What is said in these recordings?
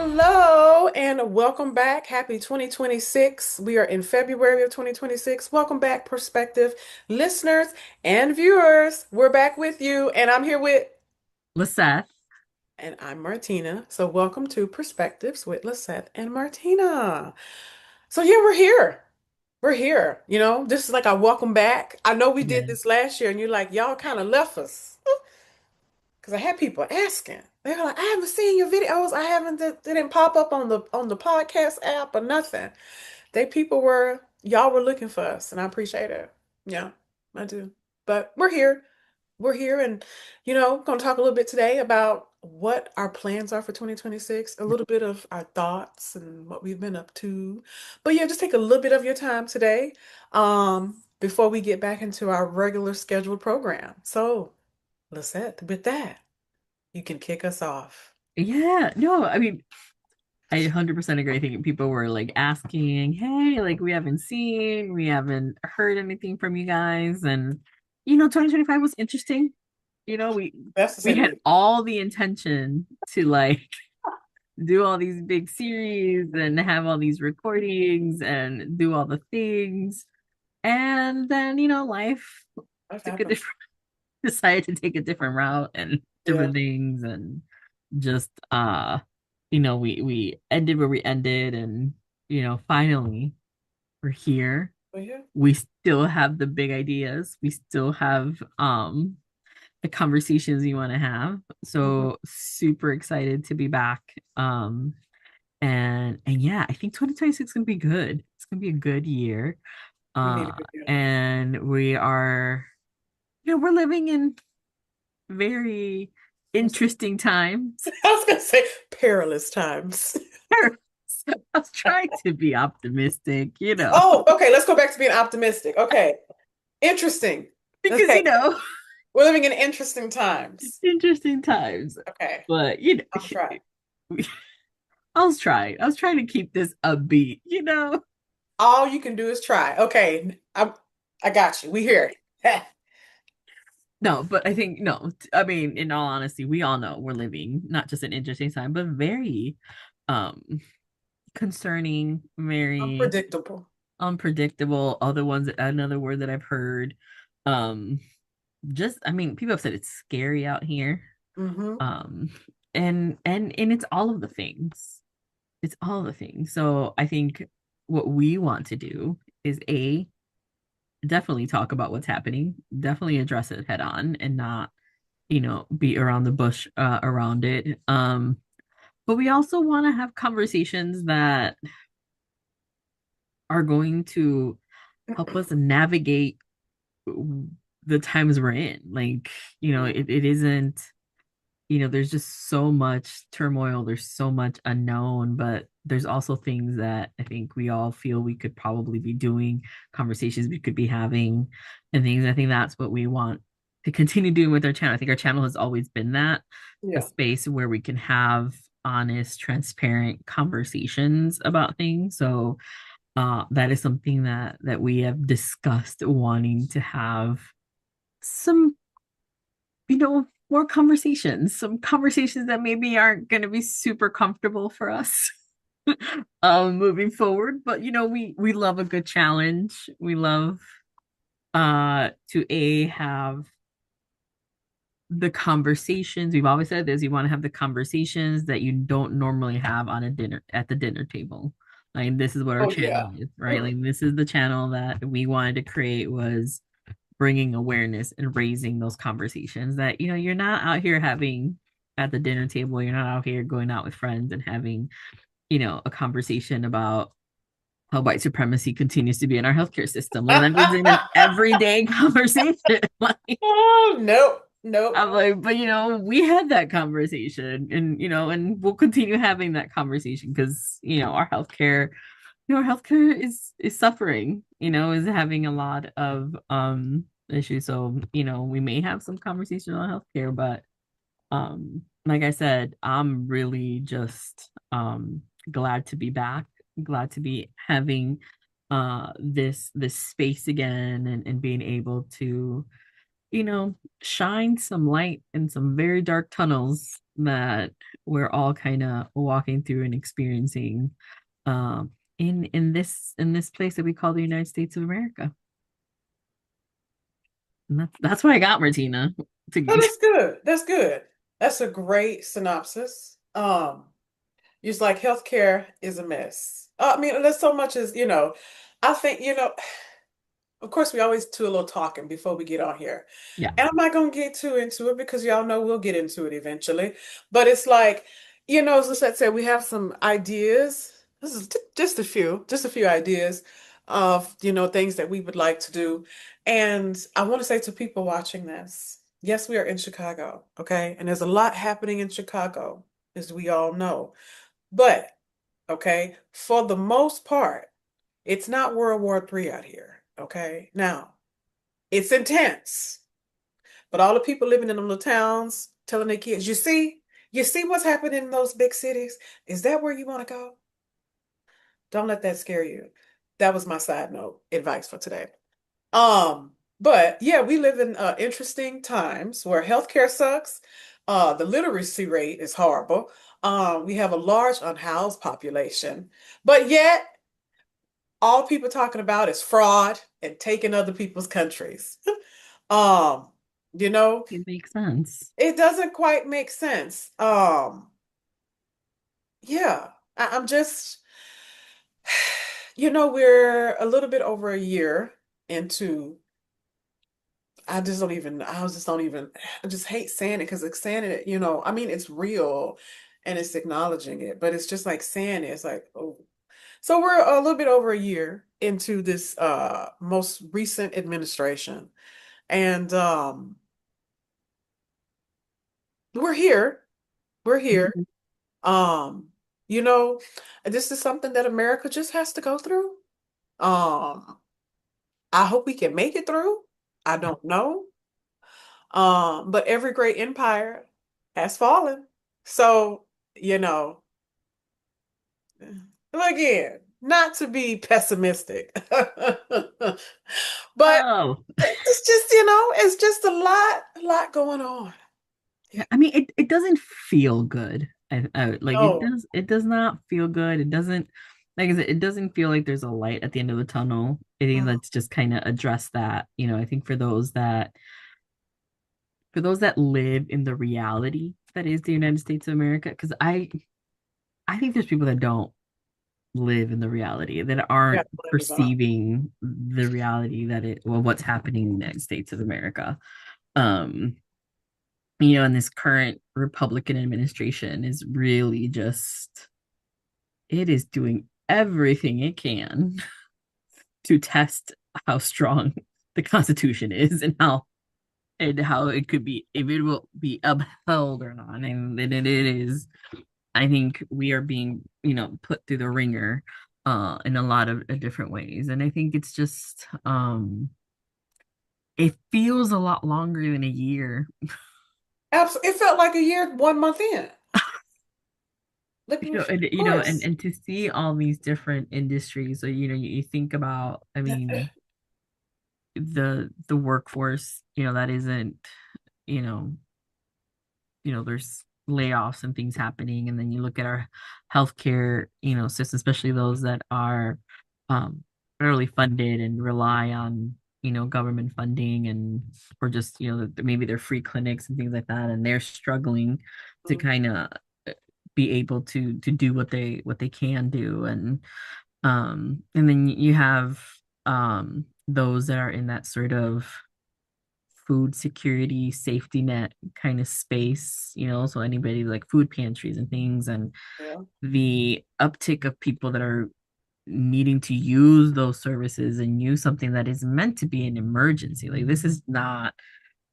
Hello and welcome back. Happy 2026. We are in February of 2026. Welcome back, prospective listeners and viewers. We're back with you, and I'm here with, Lyzeth. and I'm Martina. So, welcome to Perspectives with Lyzeth and Martina. So, yeah, we're here. We're here. This is like a welcome back. I know we did Yeah. this last year, and you're like, y'all kind of left us. Because I had people asking. They were like, I haven't seen your videos. I haven't, they didn't pop up on the podcast app or nothing. Y'all were looking for us, and I appreciate it. Yeah, I do. But we're here. We're here, and going to talk a little bit today about what our plans are for 2026, a little bit of our thoughts and what we've been up to. But yeah, just take a little bit of your time today, before we get back into our regular scheduled program. So, Lisette, with that, you can kick us off. Yeah. No, I mean, I 100% agree. I think people were like asking, hey, like we haven't heard anything from you guys. And 2025 was interesting. You know, we That's the we same. had all the intention to like do all these big series and have all these recordings and do all the things. And then, life What took a happened? different decided to take a different route and Yeah. different things and just we ended where we ended and finally we're here. Well, yeah. We still have the big ideas. We still have the conversations you want to have. Mhm. So super excited to be back. And yeah, I think 2026 is gonna be good. It's gonna be a good year. We need Uh a good year. and we are we're living in very interesting times. I was gonna say perilous times. I was trying to be optimistic, Oh, okay. Let's go back to being optimistic. Okay. Interesting. because Okay. We're living in interesting times. interesting times. Okay. But I'll try. I was trying to keep this upbeat. All you can do is try. Okay. I got you. We here. No, but I think no. I mean, in all honesty, we all know we're living not just an interesting time, but very um concerning, very Unpredictable. unpredictable. Other ones, another word that I've heard. Um, just I mean, people have said it's scary out here. Hmm. Um, and it's all of the things. It's all the things. So I think what we want to do is definitely talk about what's happening, definitely address it head on and not, beat around the bush around it. But we also want to have conversations that are going to help us navigate the times we're in. Like, it isn't, there's just so much turmoil, there's so much unknown, but there's also things that I think we all feel we could probably be doing, conversations we could be having, and things. I think that's what we want to continue doing with our channel. I think our channel has always been that, a Yeah. space where we can have honest, transparent conversations about things. So that is something that we have discussed wanting to have some, more conversations, some conversations that maybe aren't going to be super comfortable for us moving forward. But we love a good challenge. We love to have the conversations. We've always said this, you want to have the conversations that you don't normally have on a dinner at the dinner table. Like this is what our Oh yeah. channel is, right? Like this is the channel that we wanted to create, was bringing awareness and raising those conversations that you're not out here having at the dinner table. You're not out here going out with friends and having a conversation about how white supremacy continues to be in our healthcare system. Like that is in an everyday conversation. Like Oh, nope. Nope. I'm like, but we had that conversation, and we'll continue having that conversation because our healthcare is suffering, is having a lot of issues. So, we may have some conversation on healthcare, but like I said, I'm really just glad to be back, glad to be having this space again and being able to shine some light in some very dark tunnels that we're all kind of walking through and experiencing um in this place that we call the United States of America. And that's what I got, Martina. Oh, To that's good. That's good. That's a great synopsis. It's like healthcare is a mess. I mean, there's so much as, I think, of course, we always do a little talking before we get on here. Yeah. And I'm not going to get too into it because y'all know we'll get into it eventually. But it's like, as Lisette said, we have some ideas. This is just a few ideas of, things that we would like to do. And I want to say to people watching this, yes, we are in Chicago, okay? And there's a lot happening in Chicago, as we all know. But, okay, for the most part, it's not World War III out here, okay? Now, it's intense. But all the people living in them little towns telling their kids, you see what's happening in those big cities? Is that where you want to go? Don't let that scare you. That was my side note advice for today. But yeah, we live in interesting times where healthcare sucks. The literacy rate is horrible. We have a large unhoused population, but yet all people talking about is fraud and taking other people's countries. Um, you know, It makes sense. it doesn't quite make sense. Yeah, I'm just, we're a little bit over a year into, I just hate saying it because it's saying it, I mean, it's real and it's acknowledging it, but it's just like saying it, it's like, oh. So we're a little bit over a year into this most recent administration. And we're here. We're here. Mhm. Um, you know, this is something that America just has to go through. Um, I hope we can make it through. I Yeah. don't know. But every great empire has fallen. So, you know, again, not to be pessimistic, but Oh, it's just, it's just a lot going on. yeah. I mean, it doesn't feel good. Like No. it does not feel good. It doesn't, like I said, it doesn't feel like there's a light at the end of the tunnel. I think Mm, let's just kind of address that. I think for those that live in the reality that is the United States of America, because I think there's people that don't live in the reality, that yeah, aren't blame is on. perceiving the reality what's happening in the United States of America. Um, and this current Republican administration is really just, it is doing everything it can to test how strong the Constitution is, and how it could be, if it will be upheld or not. And then it is, I think we are being, put through the ringer in a lot of different ways. And I think it's just it feels a lot longer than a year. Absolutely. It felt like a year, 1 month in. Look, You know, of and you know, and course. and to see all these different industries, so you think about, I mean, the workforce, that isn't, you know, there's layoffs and things happening, and then you look at our healthcare, system, especially those that are um federally funded and rely on, government funding, and or just, maybe they're free clinics and things like that, and they're struggling to Mm, kind of be able to do what they can do. And then you have those that are in that sort of food security safety net kind of space, so anybody like food pantries and things, and yeah. the uptick of people that are needing to use those services and use something that is meant to be an emergency. Like, this is not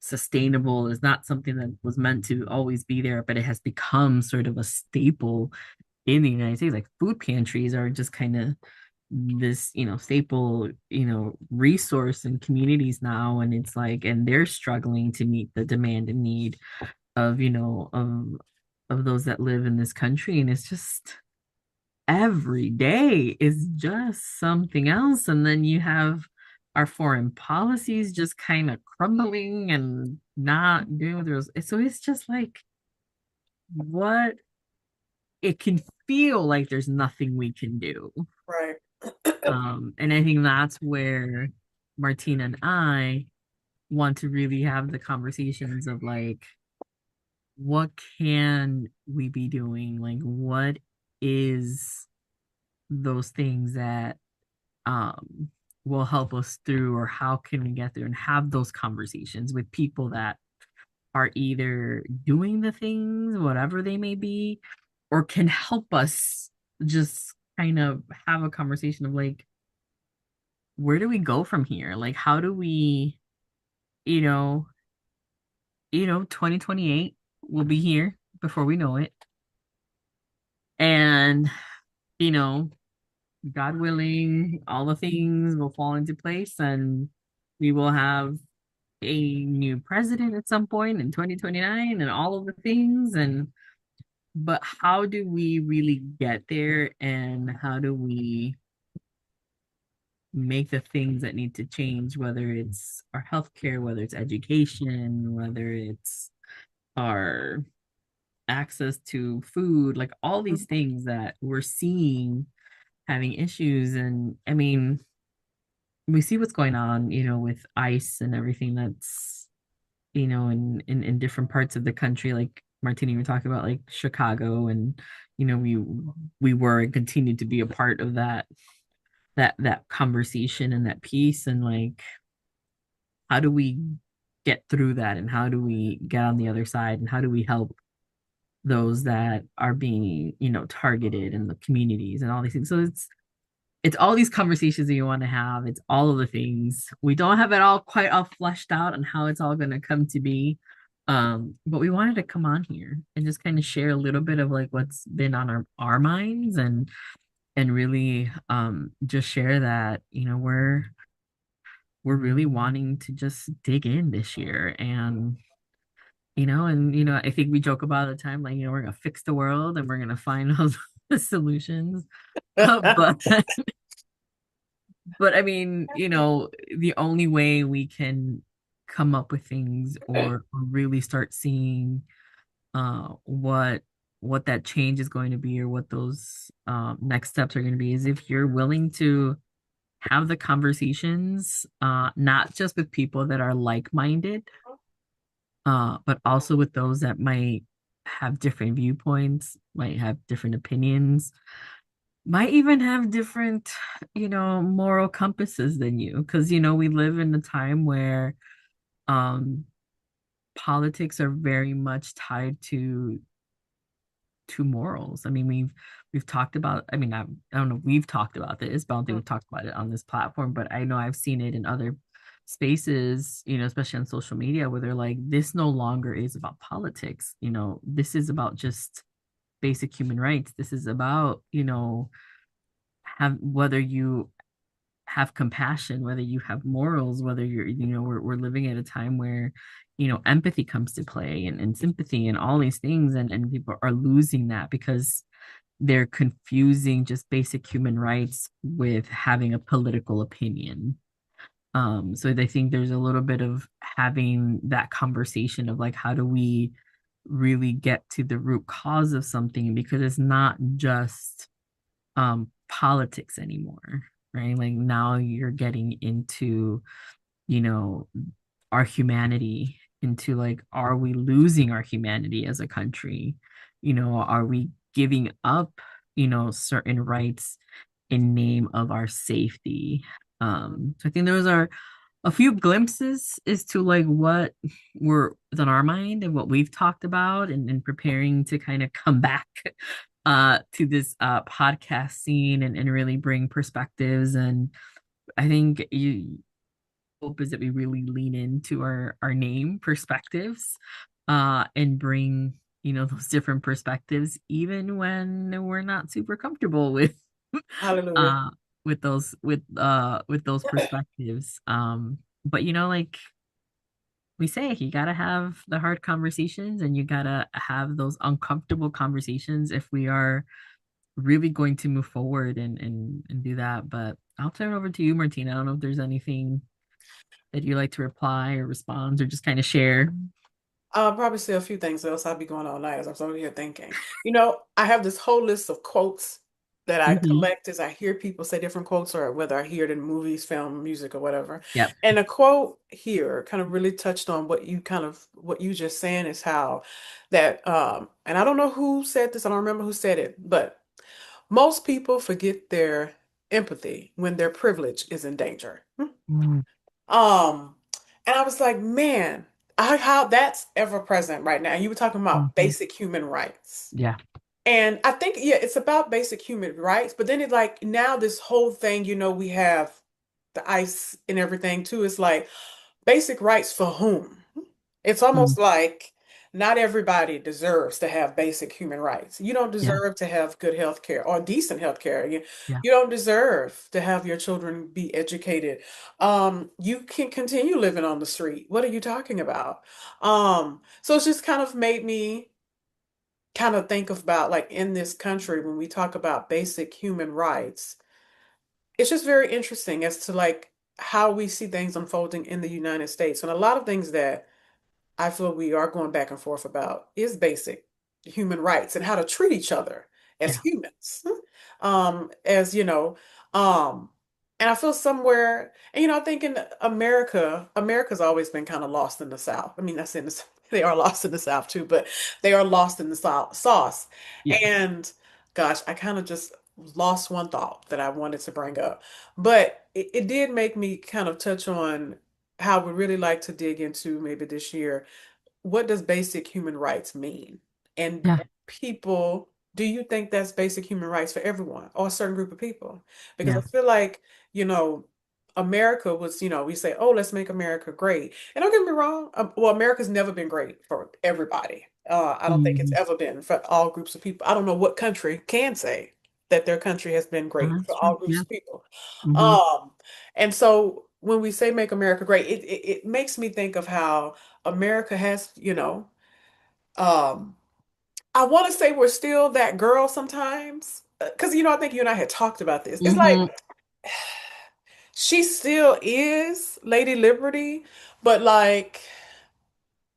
sustainable, is not something that was meant to always be there, but it has become sort of a staple in the United States. Like, food pantries are just kind of this, staple, resource in communities now. And it's like, and they're struggling to meet the demand and need of, of those that live in this country. And it's just, every day is just something else. And then you have our foreign policies just kind of crumbling and not doing what there's so it's just like what it can feel like there's nothing we can do. Right. And I think that's where Martina and I want to really have the conversations of like, what can we be doing? Like, what is those things that um will help us through, or how can we get through and have those conversations with people that are either doing the things, whatever they may be, or can help us just kind of have a conversation of like, where do we go from here? Like, how do we, you know, 2028 will be here before we know it. And, you know, God willing, all the things will fall into place and we will have a new president at some point in 2029 and all of the things. And but how do we really get there, and how do we make the things that need to change, whether it's our healthcare, whether it's education, whether it's our access to food, like all these things that we're seeing having issues. And I mean, we see what's going on, with ICE and everything that's, in different parts of the country, like Martina, you were talking about like Chicago, and we were and continue to be a part of that conversation and that piece. And like, how do we get through that, and how do we get on the other side, and how do we help those that are being targeted in the communities and all these things. So it's all these conversations that you want to have. It's all of the things. We don't have it all quite all fleshed out on how it's all going to come to be. But we wanted to come on here and just kind of share a little bit of like what's been on our minds, and really just share that we're really wanting to just dig in this year. And I think we joke about all the time, like, we're gonna fix the world and we're gonna find those solutions. But I mean, the only way we can come up with things, or really start seeing what that change is going to be, or what those next steps are going to be, is if you're willing to have the conversations, not just with people that are like-minded, but also with those that might have different viewpoints, might have different opinions, might even have different, moral compasses than you. Because, we live in a time where um, politics are very much tied to morals. I mean, we've talked about, I mean, I don't know, we've talked about this, but I don't think we've talked about it on this platform, but I know I've seen it in other spaces, especially on social media, where they're like, this no longer is about politics. This is about just basic human rights. This is about, have whether you have compassion, whether you have morals, whether we're living at a time where, empathy comes to play, and sympathy and all these things. And people are losing that because they're confusing just basic human rights with having a political opinion. So I think there's a little bit of having that conversation of like, how do we really get to the root cause of something, because it's not just politics anymore, right? Like, now you're getting into, you know, our humanity, into like, are we losing our humanity as a country? Are we giving up, certain rights in name of our safety? So I think those are a few glimpses as to like what we're on our mind and what we've talked about, and preparing to kind of come back to this podcast scene, and really bring perspectives. And I think you hope is that we really lean into our name, perspectives, and bring those different perspectives, even when we're not super comfortable with Hallelujah. uh with those perspectives. But like we say, you gotta have the hard conversations, and you gotta have those uncomfortable conversations if we are really going to move forward, and do that. But I'll turn it over to you, Martina. I don't know if there's anything that you like to reply or respond or just kind of share. I'll probably say a few things, else I'll be going all night as I'm over here thinking. I have this whole list of quotes that I Hmm. collect as I hear people say different quotes, or whether I hear it in movies, film, music, or whatever. Yep. And a quote here kind of really touched on what you just saying is how that and I don't know who said this, I don't remember who said it, but most people forget their empathy when their privilege is in danger. Mm-hmm. Um, and I was like, man, how that's ever present right now. You were talking about basic human rights. Yeah. And I think, yeah, it's about basic human rights, but then it like now this whole thing, we have the ICE and everything too. It's like basic rights for whom? It's Mm. almost like not everybody deserves to have basic human rights. You don't Yeah. deserve to have good health care or decent health care. Yeah. You don't deserve to have your children be educated. You can continue living on the street. What are you talking about? So it's just kind of made me kind of think about like in this country when we talk about basic human rights, it's just very interesting as to like how we see things unfolding in the United States. And a lot of things that I feel we are going back and forth about is basic human rights and how to treat each other as Yeah. humans. As um, and I feel somewhere, and I think in America's always been kind of lost in the South. I mean, that's in the they are lost in the South too, but they are lost in the South sauce. Yeah. And gosh, I kind of just lost one thought that I wanted to bring up, but it did make me kind of touch on how we really like to dig into maybe this year, what does basic human rights mean? And Yeah. people, do you think that's basic human rights for everyone or a certain group of people? Because I Yeah. feel like, you know, America was, we say, oh, let's make America great. And don't get me wrong, well, America's never been great for everybody. I don't think it's Hmm. ever been for all groups of people. I don't know what country can say that their country has been great That's for true. all groups Yeah. of people. Hmm. Um, and so when we say make America great, it makes me think of how America has, um, I want to say we're still that girl sometimes. Because, I think you and I had talked about this. It's like Hmm. she still is Lady Liberty, but like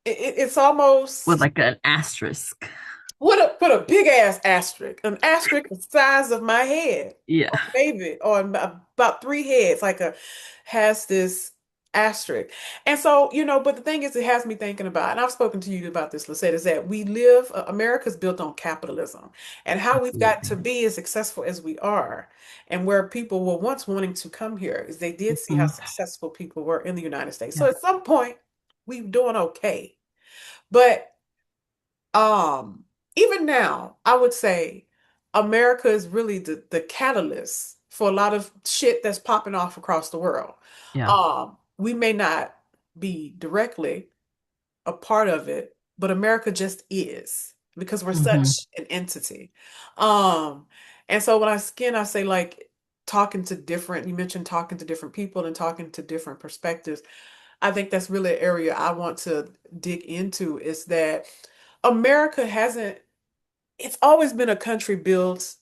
it's With almost like an asterisk. put a big ass asterisk, an asterisk the size of my head, Yeah. or maybe, or about three heads, like a has this asterisk. And so, but the thing is, it has me thinking about, and I've spoken to you about this, Lisette, is that we live, America's built on capitalism, and how we've got Absolutely. to be as successful as we are, and where people were once wanting to come here, is they did see how Hmm. successful people were in the United States. So Yeah. at some point, we doing okay, but um, even now, I would say America is really the catalyst for a lot of shit that's popping off across the world. Yeah. We may not be directly a part of it, but America just is because we're Hmm. such an entity. Um, and so when I say like you mentioned talking to different people and talking to different perspectives. I think that's really an area I want to dig into is that America hasn't, it's always been a country built,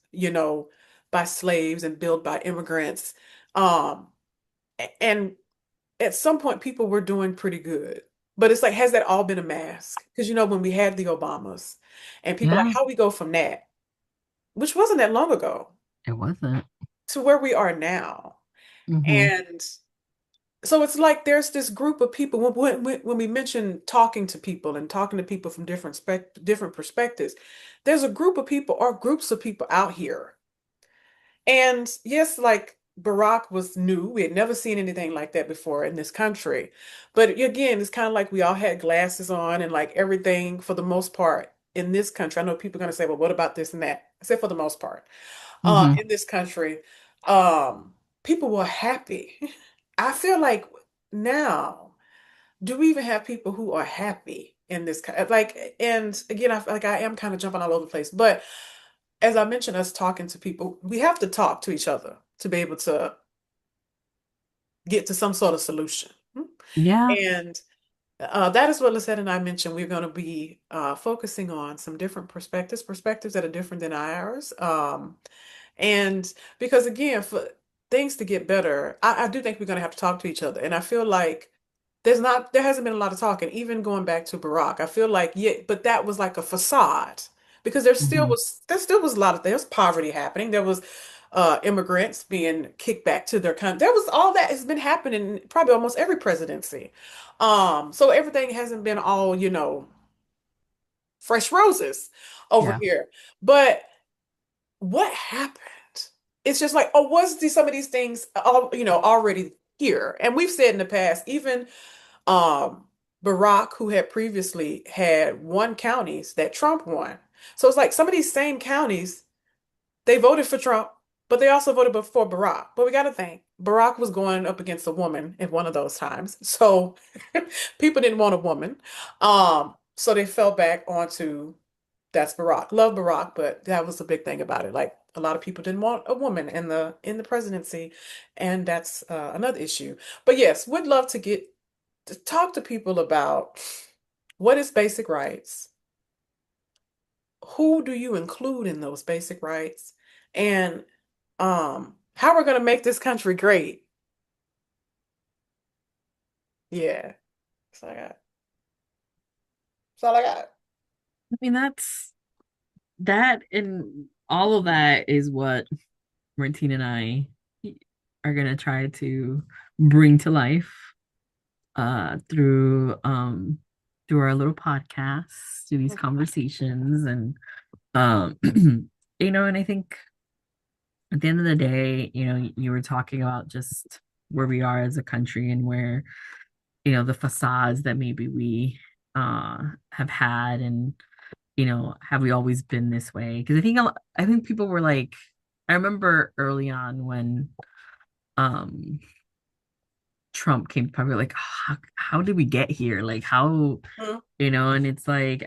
by slaves and built by immigrants. Um, and at some point, people were doing pretty good. But it's like, has that all been a mask? Because, when we had the Obamas and people like, Yeah. how we go from that, which wasn't that long ago, It wasn't. to where we are now. Hmm. And so it's like there's this group of people when we mention talking to people and talking to people from different perspectives, there's a group of people or groups of people out here. And yes, like Barack was new. We had never seen anything like that before in this country. But again, it's kind of like we all had glasses on and like everything for the most part in this country. I know people are going to say, well, what about this and that? I said for the most part. Hmm. In this country, um, people were happy. I feel like now, do we even have people who are happy in this like? And again, I feel like I am kind of jumping all over the place. But as I mentioned, us talking to people, we have to talk to each other to be able to get to some sort of solution. Yeah. And that is what Lisette and I mentioned. We're going to be focusing on some different perspectives that are different than ours. And because again, things to get better, I do think we're going to have to talk to each other. And I feel like there hasn't been a lot of talking, even going back to Barack. I feel like, yeah, but that was like a facade because Mhm. there still was a lot of things, poverty happening. There was immigrants being kicked back to their country. There was all that has been happening probably almost every presidency. So everything hasn't been all, fresh roses over Yeah. here. But what happened? It's just like, oh, some of these things already here? And we've said in the past, even um Barack, who had previously had won counties that Trump won. So it's like some of these same counties, they voted for Trump, but they also voted for Barack. But we got to think Barack was going up against a woman at one of those times. So people didn't want a woman. So they fell back onto that's Barack. Love Barack, but that was the big thing about it. Like a lot of people didn't want a woman in the presidency, and that's another issue. But yes, would love to get to talk to people about what is basic rights, who do you include in those basic rights, and how we're gonna make this country great. Yeah, that's all I got. That's all I got. I mean, that and all of that is what Martina and I are gonna try to bring to life through through our little podcasts, through these conversations and um and I think at the end of the day, you were talking about just where we are as a country and where, the facades that maybe we have had and have we always been this way? Because I think people were like, I remember early on when um Trump came to power, like how did we get here? Like how, Mhm. and it's like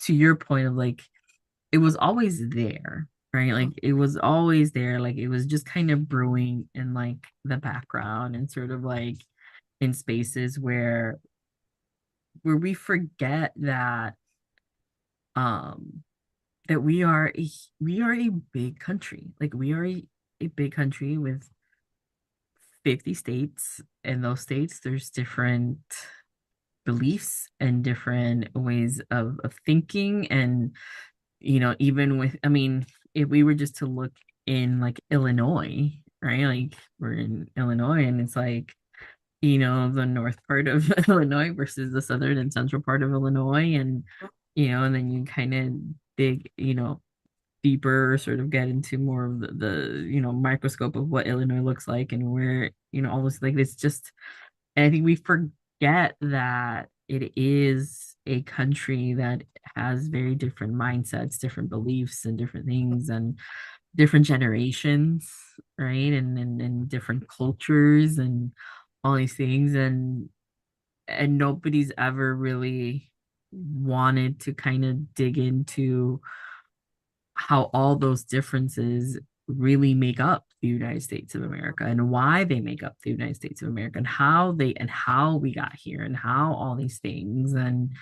to your point of like it was always there, right? Like it was always there, like it was just kind of brewing in like the background and sort of like in spaces where we forget um that we are a big country. Like we are a big country with 50 states. In those states, there's different beliefs and different ways of thinking. And, even with, I mean, if we were just to look in like Illinois, right? Like we're in Illinois and it's like, the north part of Illinois versus the southern and central part of Illinois. And, and then you kind of dig, deeper, sort of get into more of the microscope of what Illinois looks like and where, all this like it's just and I think we forget that it is a country that has very different mindsets, different beliefs and different things and different generations, right? And different cultures and all these things and nobody's ever really wanted to kind of dig into how all those differences really make up the United States of America and why they make up the United States of America and how we got here and how all these things and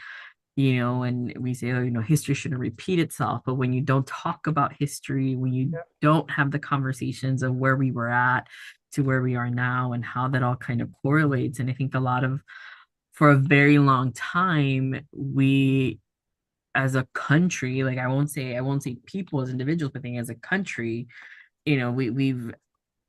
and we say, oh, history shouldn't repeat itself. But when you don't talk about history, when you Yep. don't have the conversations of where we were at to where we are now and how that all kind of correlates. And I think for a very long time, we as a country, like I won't say people as individuals, but I think as a country, we've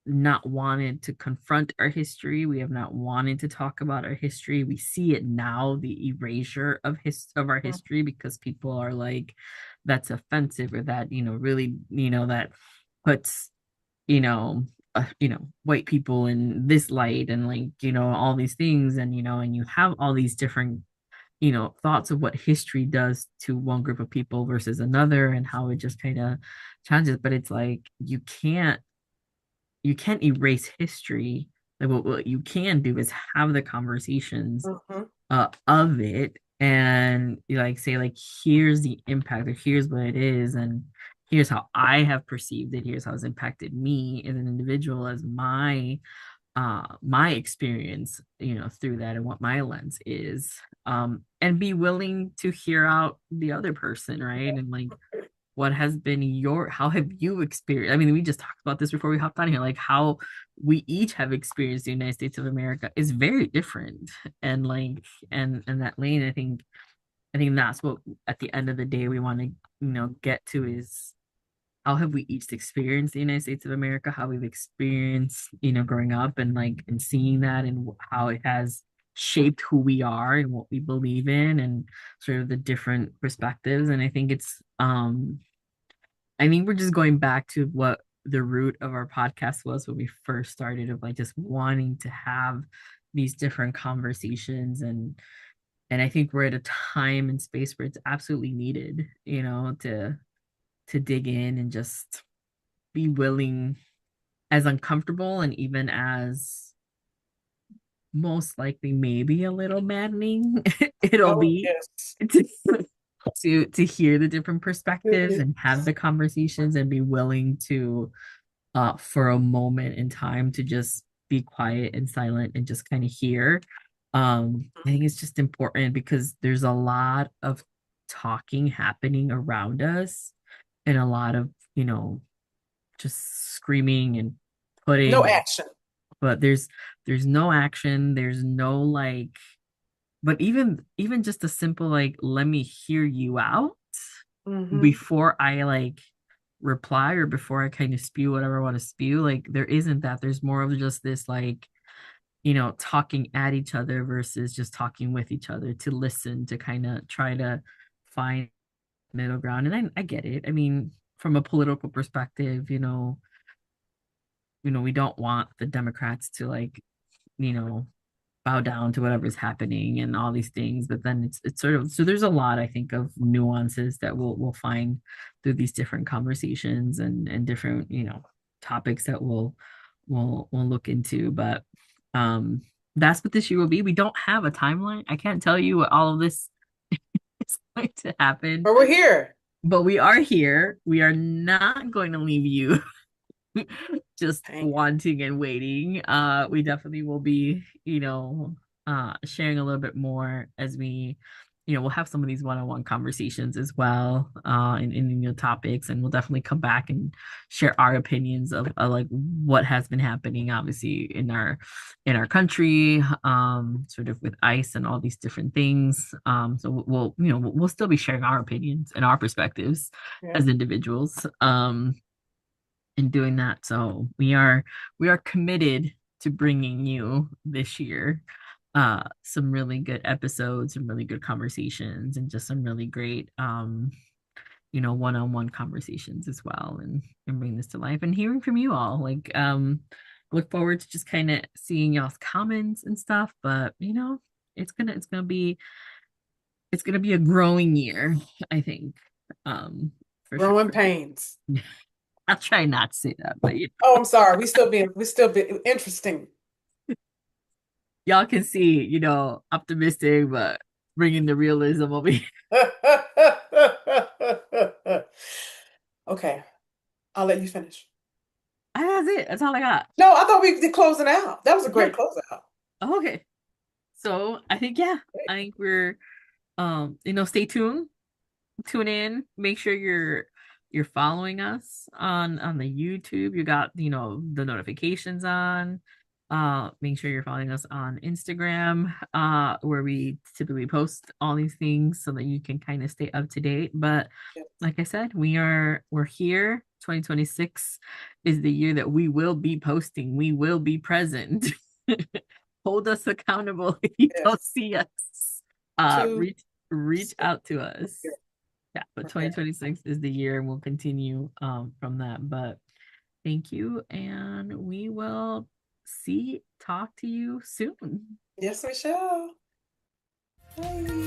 not wanted to confront our history. We have not wanted to talk about our history. We see it now, the erasure of our Mhm. history, because people are like, that's offensive or that, really, that puts, white people in this light and like, all these things. And, and you have all these different thoughts of what history does to one group of people versus another and how it just kind of changes. But it's like you can't erase history. Like what you can do is have the conversations Mhm. of it and like say like here's the impact or here's what it is and here's how I have perceived it, here's how it's impacted me as an individual, as my experience through that and what my lens is, and be willing to hear out the other person, right? And like what has been how have you experienced? I mean, we just talked about this before we hopped on here, like how we each have experienced the United States of America is very different. And like, and that lane, I think that's what at the end of the day we want to, get to is how have we each experienced the United States of America, how we've experienced, growing up and like and seeing that and how it has shaped who we are and what we believe in and sort of the different perspectives. And I think we're just going back to what the root of our podcast was when we first started of like just wanting to have these different conversations and I think we're at a time and space where it's absolutely needed, to dig in and just be willing, as uncomfortable and even as most likely maybe a little maddening it'll Oh, be yes. to, to hear the different It perspectives and have is. the conversations and be willing to for a moment in time to just be quiet and silent and just kind of hear. I think it's just important because there's a lot of talking happening around us and a lot of, just screaming and No putting, action. but there's no action, there's no like, but even just a simple like, let me hear you out Mm-hmm. before I like reply or before I kind of spew whatever I want to spew. Like there isn't that. There's more of just this like, talking at each other versus just talking with each other to listen, to kind of try to find middle ground. And I get it. I mean, from a political perspective, we don't want the Democrats to like, you know, bow down to whatever's happening and all these things. But then it's sort of so there's a lot I think of nuances that we'll find through these different conversations and different topics that we'll look into. But um that's what this year will be. We don't have a timeline. I can't tell you what all of this is going to happen, But we're here. but we are here. We are not going to leave you just Thank wanting and waiting. We definitely will be, sharing a little bit more as we, we'll have some of these one-on-one conversations as well, in topics, and we'll definitely come back and share our opinions of like what has been happening, obviously in our country, sort of with ICE and all these different things. So we'll still be sharing our opinions and our perspectives you. as individuals. In doing that. So we are committed to bringing you this year some really good episodes, some really good conversations, and just some really great one-on-one conversations as well, and bring this to life and hearing from you all. Like look forward to just kind of seeing y'all's comments and stuff. But it's gonna be a growing year, I think. For sure. Growing pains. I'll try not to say that, but Oh, I'm sorry. We still be interesting. y'all can see, optimistic, but bringing the realism over here. Okay, I'll let you finish. That's it. That's all I got. No, I thought we did closing out. That was a Yeah. great closeout. Okay. So I think, yeah, I think we're stay tuned, tune in, make sure you're following us on the YouTube. You got, the notifications on. Make sure you're following us on Instagram, where we typically post all these things so that you can kind of stay up to date. But Yes. like I said, we're here. 2026 is the year that we will be posting. We will be present. Hold us accountable if you don't Yes. see us. Two. Reach out to us. Here. Yeah, but Okay. 2026 is the year and we'll continue from that. But thank you, and we will talk to you soon. Yes, we shall. Bye.